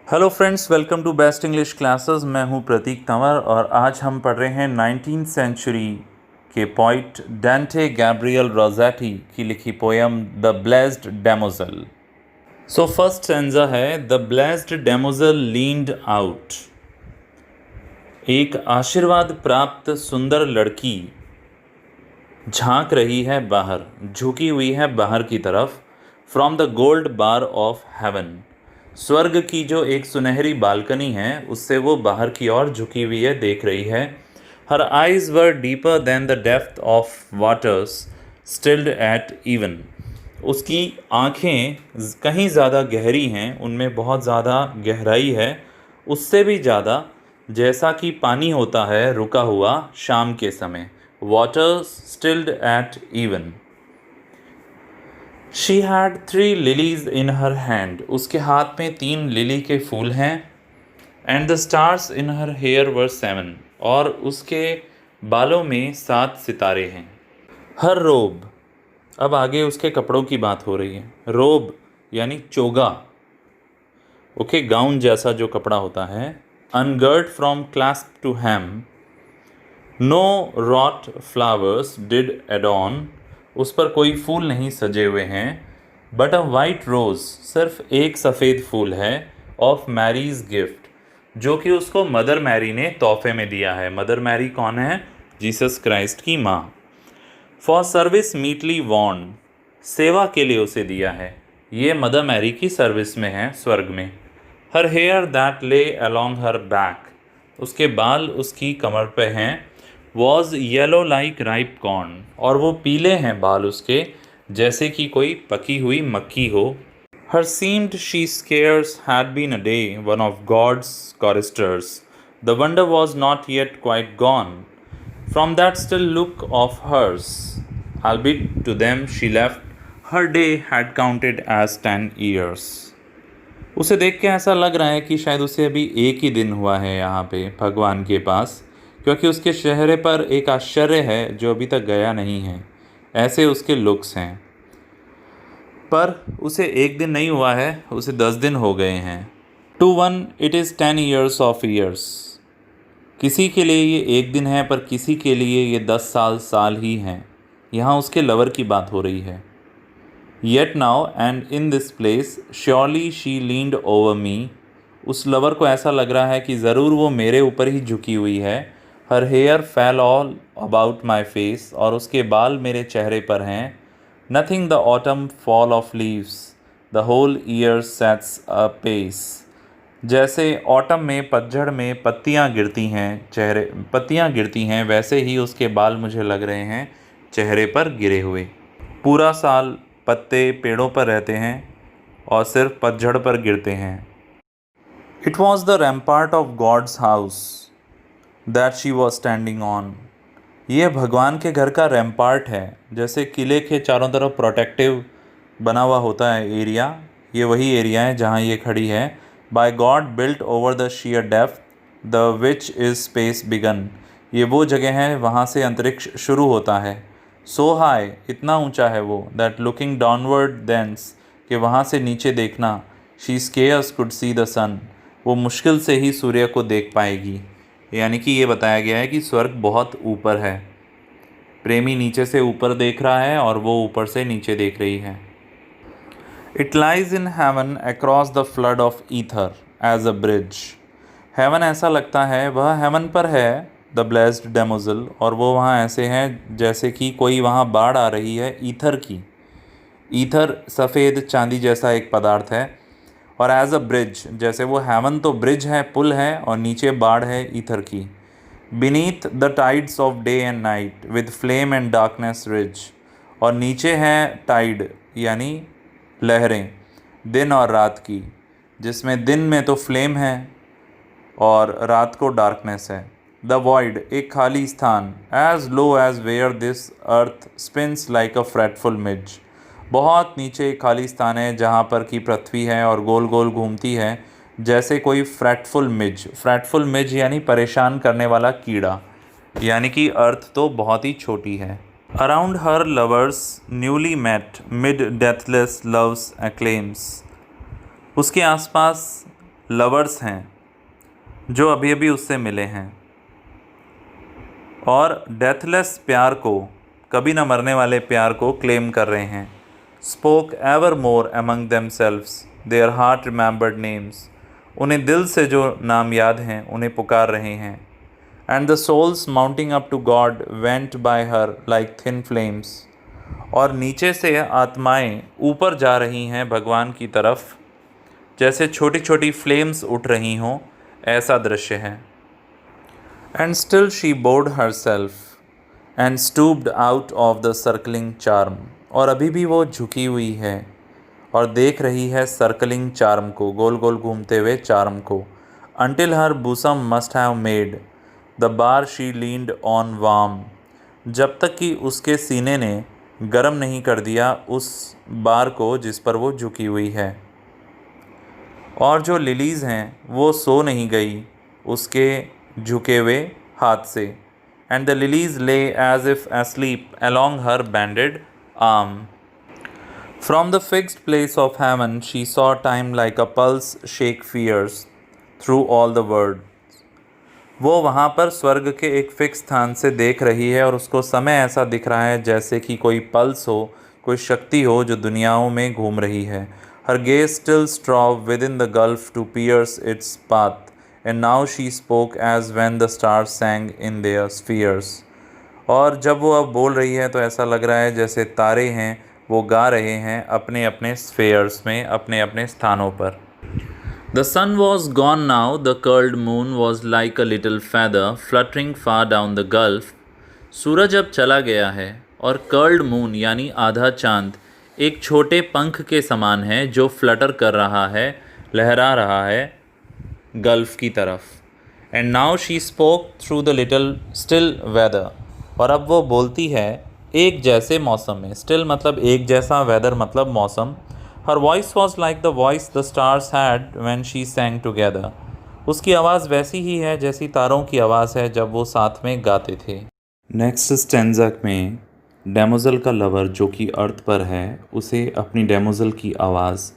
Hello friends, welcome to best English classes. मैं हूं प्रतीक तंवर और आज हम पढ़ रहे हैं 19th सेंचुरी के पोइट डांटे गैब्रियल रोज़ेटी की लिखी poem the blessed damozel. So first stanza है, the blessed damozel leaned out. एक आशीर्वाद प्राप्त सुंदर लड़की झांक रही है बाहर, झुकी हुई है बाहर की तरफ। From the gold bar of haven, स्वर्ग की जो एक सुनहरी बालकनी है उससे वो बाहर की ओर झुकी हुई है, देख रही है। Her eyes were deeper than the depth of waters stilled at even, उसकी आँखें कहीं ज़्यादा गहरी हैं, उनमें बहुत ज़्यादा गहराई है, उससे भी ज़्यादा जैसा कि पानी होता है रुका हुआ शाम के समय। Waters stilled at even. She had 3 lilies in her hand, उसके हाथ में 3 लिली के फूल हैं। And the stars in her hair were 7, और उसके बालों में 7 सितारे हैं। हर रोब, अब आगे उसके कपड़ों की बात हो रही है। रोब यानी चोगा, ओके, गाउन जैसा जो कपड़ा होता है। Ungirt from clasp to hem, no wrought flowers did adorn, उस पर कोई फूल नहीं सजे हुए हैं। बट अ वाइट रोज़, सिर्फ एक सफ़ेद फूल है। ऑफ मैरीज गिफ्ट, जो कि उसको मदर मैरी ने तोहफे में दिया है। मदर मैरी कौन है? जीसस क्राइस्ट की माँ। फॉर सर्विस मीटली वॉन्ड, सेवा के लिए उसे दिया है। ये मदर मैरी की सर्विस में है स्वर्ग में। हर हेयर दैट ले अलॉन्ग हर बैक, उसके बाल उसकी कमर पे हैं। Was yellow like ripe corn, और वो पीले हैं बाल उसके, जैसे कि कोई पकी हुई मक्की हो। Her seemed she scarce had been a day, one of God's choristers. The wonder was not yet quite gone from that still look of hers, albeit to them she left, her day had counted as 10 years. उसे देख के ऐसा लग रहा है कि शायद उसे अभी एक ही दिन हुआ है यहाँ पे भगवान के पास, क्योंकि उसके चेहरे पर एक आश्चर्य है जो अभी तक गया नहीं है। ऐसे उसके लुक्स हैं। पर उसे एक दिन नहीं हुआ है, उसे 10 दिन हो गए हैं। To one it is 10 years of years, किसी के लिए ये एक दिन है पर किसी के लिए ये 10 साल ही हैं। यहाँ उसके लवर की बात हो रही है। Yet now and in this place surely she leaned over me, उस लवर को ऐसा लग रहा है कि ज़रूर वो मेरे ऊपर ही झुकी हुई है। Her hair fell all about my face, और उसके बाल मेरे चेहरे पर हैं। Nothing the autumn fall of leaves, the whole year sets apace, जैसे ऑटम में पतझड़ में पत्तियां गिरती हैं वैसे ही उसके बाल मुझे लग रहे हैं चेहरे पर गिरे हुए। पूरा साल पत्ते पेड़ों पर रहते हैं और सिर्फ पतझड़ पर गिरते हैं। It was the rampart of God's house that she was standing on, ये भगवान के घर का रैम्पार्ट है। जैसे किले के चारों तरफ प्रोटेक्टिव बना हुआ होता है एरिया, ये वही एरिया है जहाँ ये खड़ी है। By God built over the sheer depth the which is space begun, ये वो जगह है वहाँ से अंतरिक्ष शुरू होता है। सो हाई, इतना ऊंचा है वो। दैट लुकिंग डाउनवर्ड देंस, कि वहाँ से नीचे देखना। She scarce could see the sun, वो मुश्किल से ही सूर्य को देख पाएगी। यानी कि ये बताया गया है कि स्वर्ग बहुत ऊपर है। प्रेमी नीचे से ऊपर देख रहा है और वो ऊपर से नीचे देख रही है। It lies in heaven across the flood of ether as a bridge, heaven ऐसा लगता है वह हेवन पर है, द ब्लेस्ड डैमोज़ल, और वो वहाँ ऐसे हैं जैसे कि कोई वहाँ बाढ़ आ रही है ईथर की। ईथर सफ़ेद चांदी जैसा एक पदार्थ है। और एज अ ब्रिज, जैसे वो हेवन तो ब्रिज है, पुल है, और नीचे बाढ़ है ईथर की। Beneath the tides of day and night with flame and darkness ridge, और नीचे हैं टाइड यानी लहरें, दिन और रात की, जिसमें दिन में तो फ्लेम है और रात को डार्कनेस है। द वॉइड, एक खाली स्थान, as low as where this earth spins like a fretful midge, बहुत नीचे एक खाली स्थान है जहाँ पर की पृथ्वी है और गोल गोल घूमती है जैसे कोई फ्रेटफुल मिज। फ्रेटफुल मिज यानी परेशान करने वाला कीड़ा, यानी कि अर्थ तो बहुत ही छोटी है। Around her lovers newly met mid deathless love's acclaims, उसके आसपास लवर्स हैं जो अभी अभी उससे मिले हैं और डेथलेस प्यार को, कभी न मरने वाले प्यार को क्लेम कर रहे हैं। Spoke ever more among themselves their heart remembered names, उन्हें दिल से जो नाम याद हैं उन्हें पुकार रहे हैं। And the souls mounting up to God went by her like thin flames, और नीचे से आत्माएं ऊपर जा रही हैं भगवान की तरफ जैसे छोटी छोटी फ्लेम्स उठ रही हों, ऐसा दृश्य है। And still she board her self and stooped out of the circling charm, और अभी भी वो झुकी हुई है और देख रही है सर्कलिंग चार्म को, गोल गोल घूमते हुए चार्म को। Until her bosom must have made the bar she leaned on warm, जब तक कि उसके सीने ने गर्म नहीं कर दिया उस बार को जिस पर वो झुकी हुई है। और जो लिलीज़ हैं वो सो नहीं गई उसके झुके हुए हाथ से। And the lilies lay as if asleep along her banded arm. From the fixed place of heaven she saw time like a pulse shake fierce through all the world. वो वहाँ पर स्वर्ग के एक फिक्स स्थान से देख रही है और उसको समय ऐसा दिख रहा है जैसे कि कोई पल्स हो, कोई शक्ति हो जो दुनियाओं में घूम रही है। Her gaze still strove within the gulf to pierce its path, and now she spoke as when the stars sang in their spheres. और जब वो अब बोल रही है तो ऐसा लग रहा है जैसे तारे हैं वो गा रहे हैं अपने अपने स्फेयर्स में, अपने अपने स्थानों पर। The sun was gone now, the curled moon was like a little feather fluttering far down the gulf. सूरज अब चला गया है और कर्ल्ड मून यानी आधा चांद एक छोटे पंख के समान है जो फ्लटर कर रहा है, लहरा रहा है गल्फ की तरफ। And now she spoke through the little still weather, और अब वो बोलती है एक जैसे मौसम में। स्टिल मतलब एक जैसा, वेदर मतलब मौसम। Her voice was like the voice the stars had when she sang together, उसकी आवाज़ वैसी ही है जैसी तारों की आवाज़ है जब वो साथ में गाते थे। नेक्स्ट स्टेंजा में डेमोजल का लवर जो कि अर्थ पर है उसे अपनी डेमोजल की आवाज़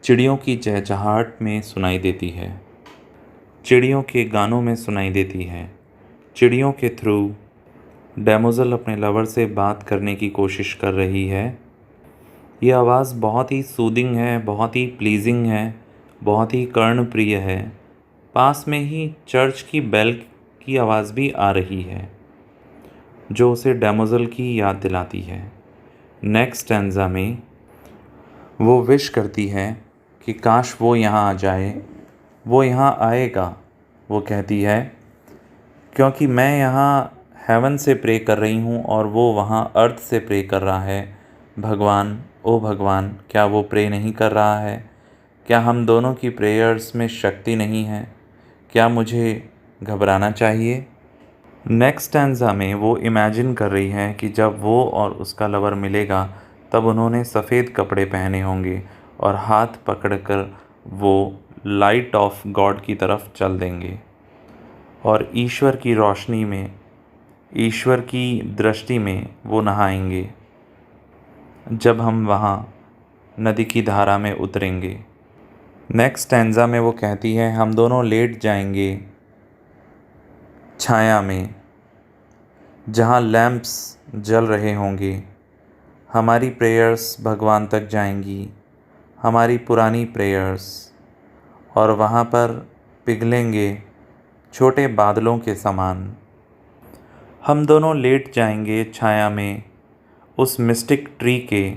चिड़ियों की चहचहाहट में सुनाई देती है, चिड़ियों के गानों में सुनाई देती है। चिड़ियों के थ्रू डेमोजल अपने लवर से बात करने की कोशिश कर रही है। ये आवाज़ बहुत ही सूदिंग है, बहुत ही प्लीजिंग है, बहुत ही कर्णप्रिय है। पास में ही चर्च की बेल की आवाज़ भी आ रही है जो उसे डेमोजल की याद दिलाती है। नेक्स्ट स्टैंजा में वो विश करती है कि काश वो यहाँ आ जाए, वो यहाँ आएगा। वो कहती है क्योंकि मैं यहाँ हेवन से प्रे कर रही हूँ और वो वहाँ अर्थ से प्रे कर रहा है। भगवान, ओ भगवान, क्या वो प्रे नहीं कर रहा है? क्या हम दोनों की प्रेयर्स में शक्ति नहीं है? क्या मुझे घबराना चाहिए? नेक्स्ट स्टैंजा में वो इमेजिन कर रही है कि जब वो और उसका लवर मिलेगा तब उन्होंने सफ़ेद कपड़े पहने होंगे और हाथ पकड़कर वो लाइट ऑफ गॉड की तरफ चल देंगे और ईश्वर की रोशनी में, ईश्वर की दृष्टि में वो नहाएंगे जब हम वहाँ नदी की धारा में उतरेंगे। नेक्स्ट स्टैंजा में वो कहती है हम दोनों लेट जाएंगे छाया में जहाँ लैंप्स जल रहे होंगे। हमारी प्रेयर्स भगवान तक जाएंगी, हमारी पुरानी प्रेयर्स, और वहाँ पर पिघलेंगे छोटे बादलों के समान। हम दोनों लेट जाएंगे छाया में उस मिस्टिक ट्री के,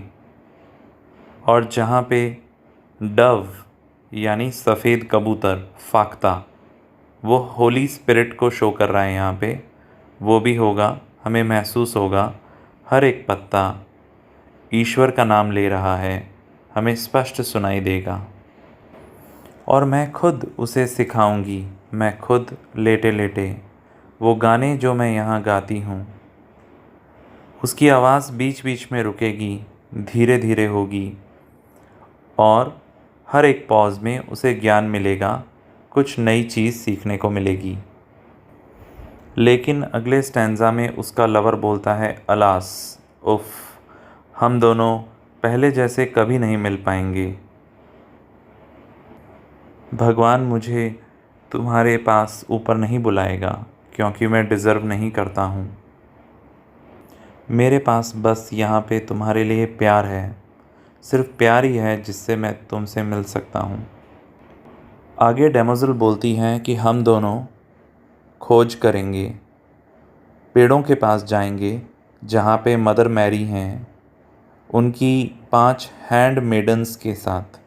और जहाँ पे डव यानी सफ़ेद कबूतर फाख्ता वो होली स्पिरिट को शो कर रहा है यहाँ पे, वो भी होगा। हमें महसूस होगा हर एक पत्ता ईश्वर का नाम ले रहा है, हमें स्पष्ट सुनाई देगा। और मैं खुद उसे सिखाऊंगी, मैं खुद लेटे लेटे वो गाने जो मैं यहाँ गाती हूँ। उसकी आवाज़ बीच बीच में रुकेगी, धीरे धीरे होगी, और हर एक पॉज में उसे ज्ञान मिलेगा, कुछ नई चीज़ सीखने को मिलेगी। लेकिन अगले स्टैंजा में उसका लवर बोलता है अलास, उफ़, हम दोनों पहले जैसे कभी नहीं मिल पाएंगे। भगवान मुझे तुम्हारे पास ऊपर नहीं बुलाएगा क्योंकि मैं डिज़र्व नहीं करता हूँ। मेरे पास बस यहाँ पे तुम्हारे लिए प्यार है, सिर्फ प्यार ही है जिससे मैं तुमसे मिल सकता हूँ। आगे डेमोज़ल बोलती हैं कि हम दोनों खोज करेंगे, पेड़ों के पास जाएंगे जहाँ पे मदर मैरी हैं, उनकी 5 हैंड मेडन्स के साथ,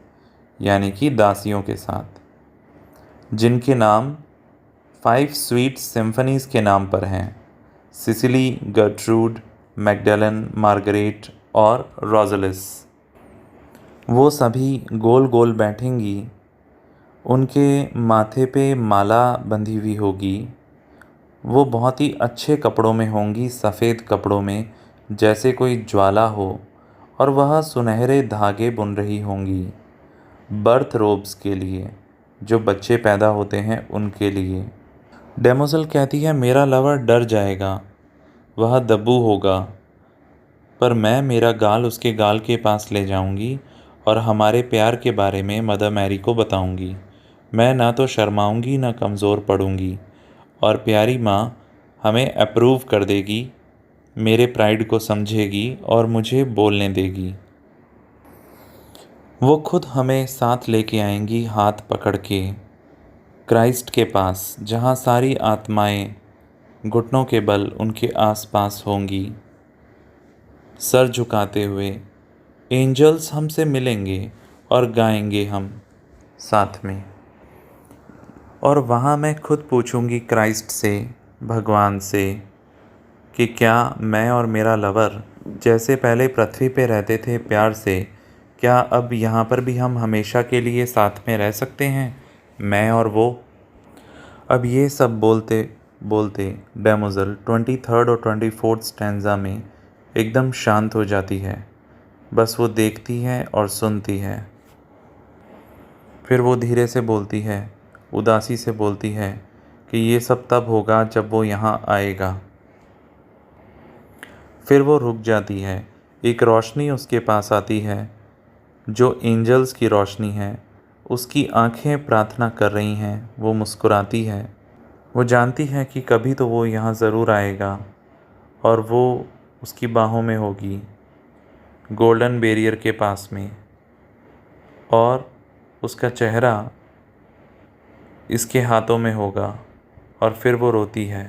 यानी कि दासियों के साथ, जिनके नाम 5 स्वीट सिम्फनीज़ के नाम पर हैं, सिसिली, गर्ट्रूड, मैगडेलन, मार्गरेट और रोज़लिस। वो सभी गोल गोल बैठेंगी, उनके माथे पे माला बंधी हुई होगी, वो बहुत ही अच्छे कपड़ों में होंगी, सफ़ेद कपड़ों में जैसे कोई ज्वाला हो, और वह सुनहरे धागे बुन रही होंगी बर्थ रोब्स के लिए, जो बच्चे पैदा होते हैं उनके लिए। डेमोज़ल कहती है मेरा लवर डर जाएगा, वह दब्बू होगा, पर मैं मेरा गाल उसके गाल के पास ले जाऊंगी और हमारे प्यार के बारे में मदर मैरी को बताऊंगी। मैं ना तो शर्माऊंगी ना कमज़ोर पड़ूंगी, और प्यारी माँ हमें अप्रूव कर देगी, मेरे प्राइड को समझेगी और मुझे बोलने देगी। वो खुद हमें साथ लेके आएंगी हाथ पकड़ के क्राइस्ट के पास, जहाँ सारी आत्माएं घुटनों के बल उनके आसपास होंगी, सर झुकाते हुए। एंजल्स हमसे मिलेंगे और गाएंगे हम साथ में। और वहाँ मैं खुद पूछूंगी क्राइस्ट से, भगवान से, कि क्या मैं और मेरा लवर जैसे पहले पृथ्वी पे रहते थे प्यार से, क्या अब यहाँ पर भी हम हमेशा के लिए साथ में रह सकते हैं, मैं और वो। अब ये सब बोलते बोलते डेमोज़ल 23rd और 24th स्टैंज़ा में एकदम शांत हो जाती है। बस वो देखती है और सुनती है। फिर वो धीरे से बोलती है, उदासी से बोलती है कि ये सब तब होगा जब वो यहाँ आएगा। फिर वो रुक जाती है। एक रोशनी उसके पास आती है, जो एंजल्स की रोशनी है। उसकी आंखें प्रार्थना कर रही हैं, वो मुस्कुराती है। वो जानती है कि कभी तो वो यहाँ ज़रूर आएगा, और वो उसकी बाहों में होगी, गोल्डन बैरियर के पास में, और उसका चेहरा इसके हाथों में होगा, और फिर वो रोती है।